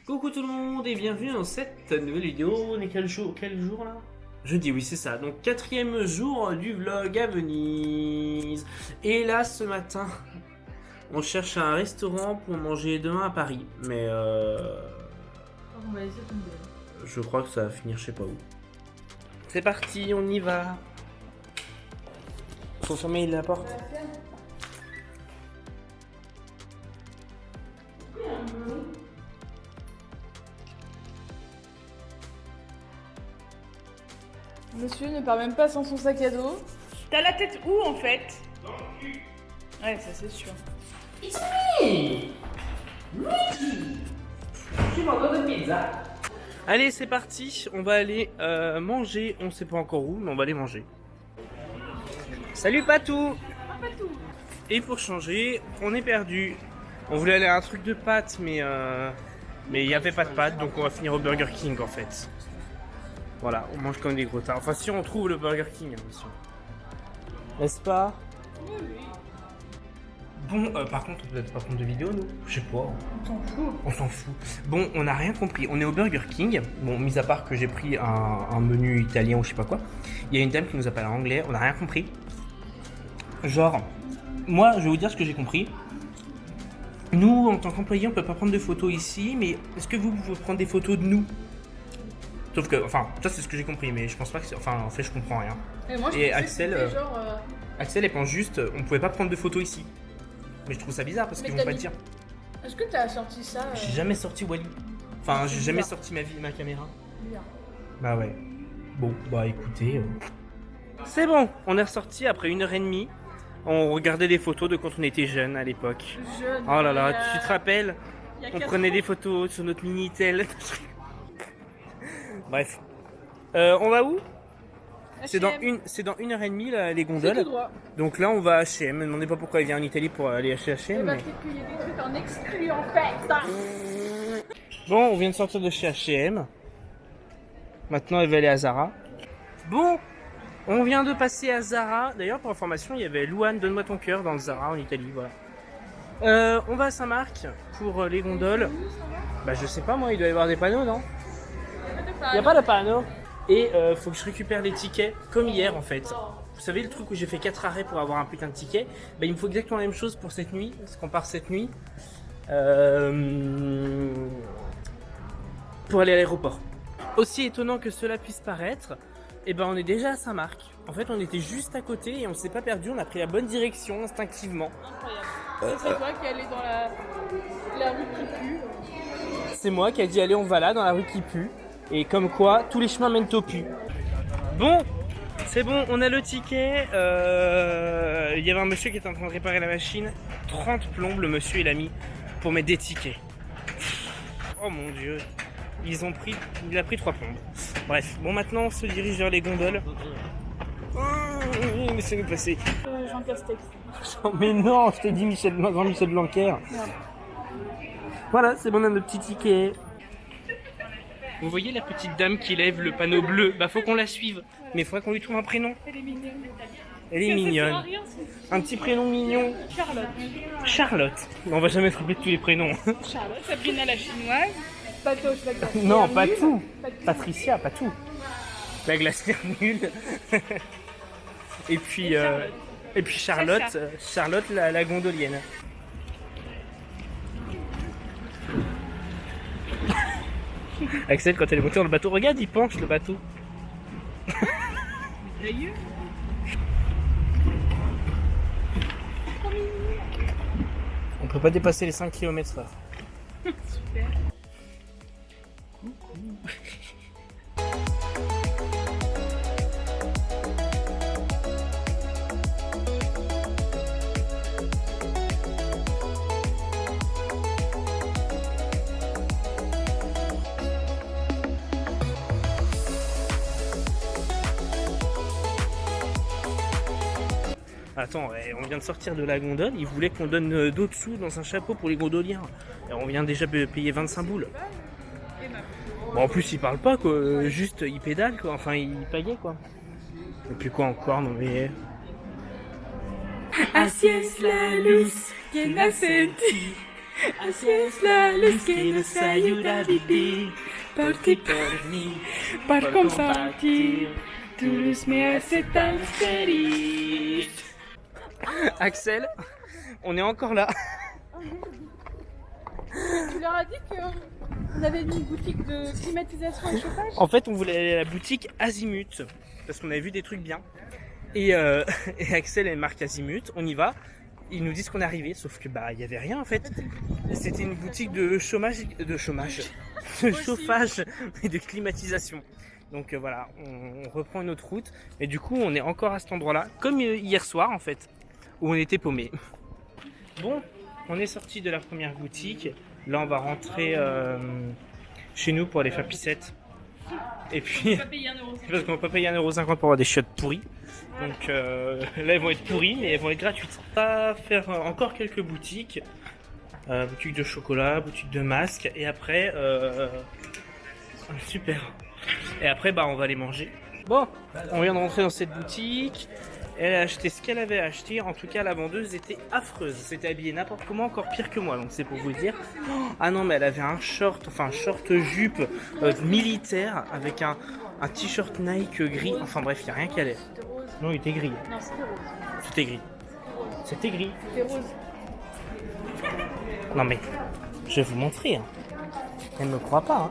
Coucou tout le monde et bienvenue dans cette nouvelle vidéo. On est quel jour là? Jeudi, oui c'est ça. Donc quatrième jour du vlog à Venise. Et là ce matin, on cherche un restaurant pour manger demain à Paris. Mais On va laisser tomber. je crois que ça va finir je sais pas où. C'est parti, on y va. Faut fermer la porte. Monsieur ne part même pas sans son sac à dos. T'as la tête où en fait? Dans le cul. Ouais, ça c'est sûr. Allez, c'est parti. On va aller manger. On sait pas encore où, mais on va aller manger. Salut Patou. Et pour changer, on est perdu. On voulait aller à un truc de pâtes, mais il n'y avait pas de pâtes, donc on va finir au Burger King en fait. Voilà, on mange comme des gros tards. Enfin, si on trouve le Burger King, hein, bien sûr. N'est-ce pas? Bon, par contre, on peut peut-être pas prendre de vidéo, nous? Je sais pas. On s'en fout. On s'en fout. Bon, on n'a rien compris. On est au Burger King. Bon, mis à part que j'ai pris un menu italien ou je sais pas quoi. Il y a une dame qui nous appelle en anglais. On n'a rien compris. Genre, moi, je vais vous dire ce que j'ai compris. Nous, en tant qu'employés, on peut pas prendre de photos ici, mais est-ce que vous pouvez prendre des photos de nous? Sauf que, enfin, ça c'est ce que j'ai compris, mais je pense pas que c'est... Enfin, en fait, je comprends rien. Et moi, je Et pensais Axel, que c'était genre. Axel, elle pense juste, on pouvait pas prendre de photos ici. Mais je trouve ça bizarre parce Mais qu'ils vont t'as pas mis- dire. Est-ce que t'as sorti ça J'ai jamais sorti Wally. Enfin, c'est j'ai jamais bizarre. sorti ma caméra. Bien. Bah ouais. Bon, bah écoutez. C'est bon, on est ressorti après 1h30. On regardait des photos de quand on était jeunes à l'époque. Jeune. Oh là là, il y a- tu te rappelles? il y a On 4 prenait ans. des photos sur notre Minitel. Bref. On va où? C'est dans H&M. 1h30 là, les C'est tout gondoles. droit. Donc là on va à H&M. Me demandez pas pourquoi il vient en Italie pour aller acheter Et H&M. bah, Mais... peut-être qu'il y a des trucs en exclu en fait. hein. Bon, on vient de sortir de chez H&M. Maintenant elle va aller à Zara. Bon, on vient de passer à Zara. D'ailleurs pour information il y avait Louane, donne-moi ton cœur dans le Zara en Italie. Voilà. On va à Saint-Marc pour les gondoles. Bah je sais pas moi, il doit y avoir des panneaux non? Il n'y a pas de panneau. Et faut que je récupère les tickets comme hier en fait. Vous savez le truc où j'ai fait 4 arrêts pour avoir un putain de ticket? Bah il me faut exactement la même chose pour cette nuit. Parce qu'on part cette nuit. Pour aller à l'aéroport. Aussi étonnant que cela puisse paraître, et ben on est déjà à Saint-Marc. En fait on était juste à côté et on s'est pas perdu, on a pris la bonne direction instinctivement. Incroyable. C'est toi qui allais dans la rue qui pue. C'est moi qui a dit allez on va là dans la rue qui pue. Et comme quoi tous les chemins mènent au pu. Bon, c'est bon, on a le ticket. Il y avait un monsieur qui était en train de réparer la machine. 30 plombes le monsieur il a mis pour mettre des tickets. Oh mon dieu. Il a pris 3 plombes. Bref, bon maintenant on se dirige vers les gondoles. Laissez-nous passer. Jean Castex. Mais non, je t'ai dit Jean-Michel Blanquer. Merde. Voilà, c'est bon, on a notre petit ticket. Vous voyez la petite dame qui lève le panneau bleu? Bah faut qu'on la suive. Mais il faudrait qu'on lui trouve un prénom. Elle est mignonne. Elle est Ça sert à mignonne. rien, c'est Un petit prénom mignon. Charlotte. Charlotte. On va jamais se rappeler de tous les prénoms. Charlotte. Sabrina la chinoise. Patoche, la glace. Non, pas tout. Pas tout. Patricia, pas tout. La glacière nulle. Et puis, Charlotte, Charlotte la gondolienne. Axel, quand elle est montée dans le bateau, regarde, il penche le bateau. D'ailleurs. On peut pas dépasser les 5 km/h. Super. Attends, on vient de sortir de la gondole, ils voulaient qu'on donne d'autres sous dans un chapeau pour les gondoliens. Et on vient déjà de payer 25 boules. Bon, en plus, ils parlent pas quoi, juste ils pédalent quoi, enfin ils pagaient quoi. Et puis quoi encore, non mais... Así es la luz que la sentí. Así es la luz que nos ayuda a vivir. Por ti, por mí, por compartir. Tu luz me hace tan feliz. Axel, on est encore là. Tu leur as dit qu'on avait mis une boutique de climatisation et chauffage? En fait, on voulait aller à la boutique Azimut parce qu'on avait vu des trucs bien. Et, et Axel et marque Azimut, on y va. Ils nous disent qu'on est arrivé, sauf que bah il y avait rien en fait. C'était une boutique de chômage, de chauffage et de climatisation. Donc voilà, on reprend une autre route. Et du coup, on est encore à cet endroit-là, comme hier soir en fait, où on était paumés. Bon, on est sorti de la première boutique. Là, on va rentrer chez nous pour aller faire piscette. Et puis, parce qu'on va pas payer 1,50€ pour avoir des chiottes pourries. Donc là, elles vont être pourries, mais elles vont être gratuites. On va faire encore quelques boutiques. Boutique de chocolat, boutique de masques. Et après, super. Et après, bah, on va aller manger. Bon, on vient de rentrer dans cette boutique. Elle a acheté ce qu'elle avait acheté. En tout cas, la vendeuse était affreuse. C'était habillée n'importe comment, encore pire que moi. Donc c'est pour vous dire. Ah non, mais elle avait un short, enfin un short jupe militaire avec un t-shirt Nike gris. Enfin bref, il n'y a rien qui allait. Non, il était gris. Non, c'était rose. C'était gris. C'était gris. C'était rose. Non mais, je vais vous montrer. Hein. Elle ne me croit pas. Hein.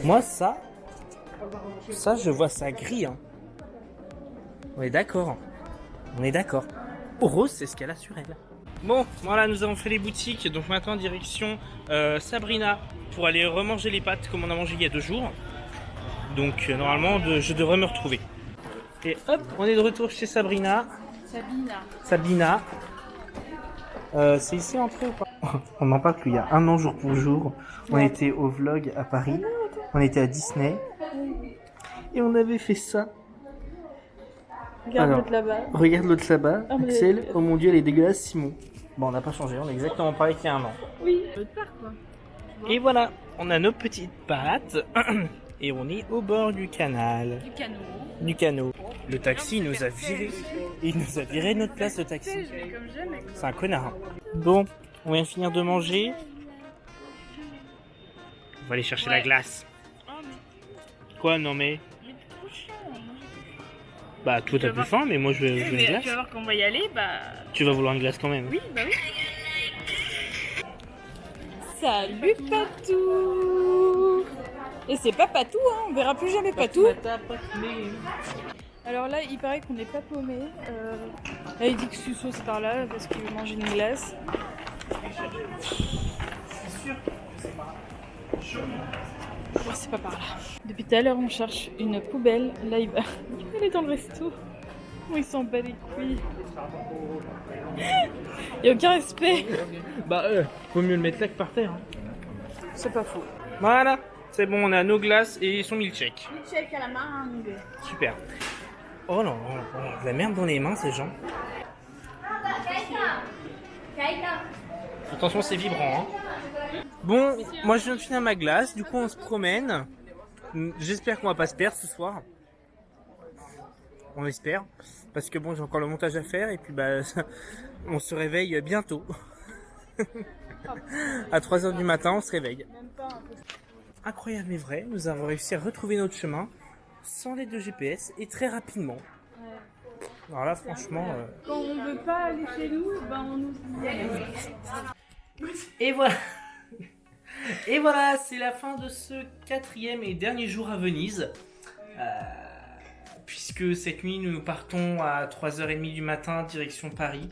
Moi, ça, je vois ça gris. Hein. On est d'accord. On est d'accord. Rose, c'est ce qu'elle a sur elle. Bon, voilà, nous avons fait les boutiques. Donc maintenant, direction Sabrina pour aller remanger les pâtes comme on a mangé il y a 2 jours. Donc normalement, je devrais me retrouver. Et hop, on est de retour chez Sabrina. Sabina. C'est ici l'entrée ou pas? On n'en parle plus. Il y a 1 an jour pour jour, on était au vlog à Paris. On était à Disney. Et on avait fait ça. Regarde l'autre là-bas. Regarde l'autre là-bas, Oh, mais- Axel. Oh mon dieu, elle est dégueulasse, Simon. Bon, on n'a pas changé, on est exactement pareil qu'il y a 1 an. Oui. L'autre part quoi. Et voilà, on a nos petites pattes. Et on est au bord du canal. Du canot. Du canot. Le taxi nous a viré. Il nous a viré notre place de taxi. Je vais comme jamais. C'est un connard. Bon, on vient de finir de manger. On va aller chercher la glace. Oh, mais... Quoi, non mais? mais trop chiant. Bah, toi t'as plus faim, mais moi je veux une Mais glace. tu vas voir qu'on va y aller, bah... Tu vas vouloir une glace quand même. Oui, bah oui. Salut Patou. Et c'est pas Patou, hein, on verra plus jamais Patou. Alors là, il paraît qu'on n'est pas paumé. Là, il dit que Suso c'est par là parce qu'il veut manger une glace. Ouais, c'est pas par là. Depuis tout à l'heure, on cherche une poubelle. Là, il va aller dans le resto. Oh, il s'en bat les couilles. Il n'y a aucun respect. Bah, faut mieux le mettre là que par terre. Hein. C'est pas faux. Voilà, c'est bon, on a nos glaces et son milkshake. Milkshake à la mangue. Super. Oh non, de la merde dans les mains, ces gens. Attention, c'est vibrant. Hein. Bon, moi je viens de finir ma glace, du coup on se promène. J'espère qu'on va pas se perdre ce soir. On espère. Parce que bon, j'ai encore le montage à faire et puis bah, on se réveille bientôt. À 3h du matin, on se réveille. Incroyable mais vrai, nous avons réussi à retrouver notre chemin sans l'aide de GPS et très rapidement. Alors là, franchement... Quand on veut pas aller chez nous, ben on nous y aller. Et voilà. Et voilà, c'est la fin de ce 4e et dernier jour à Venise. Puisque cette nuit, nous partons à 3h30 du matin, direction Paris.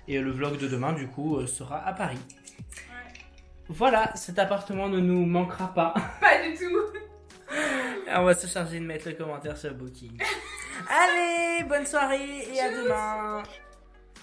Et le vlog de demain, du coup, sera à Paris. Voilà, cet appartement ne nous manquera pas. Pas du tout. On va se charger de mettre le commentaire sur Booking. Allez, bonne soirée et à demain.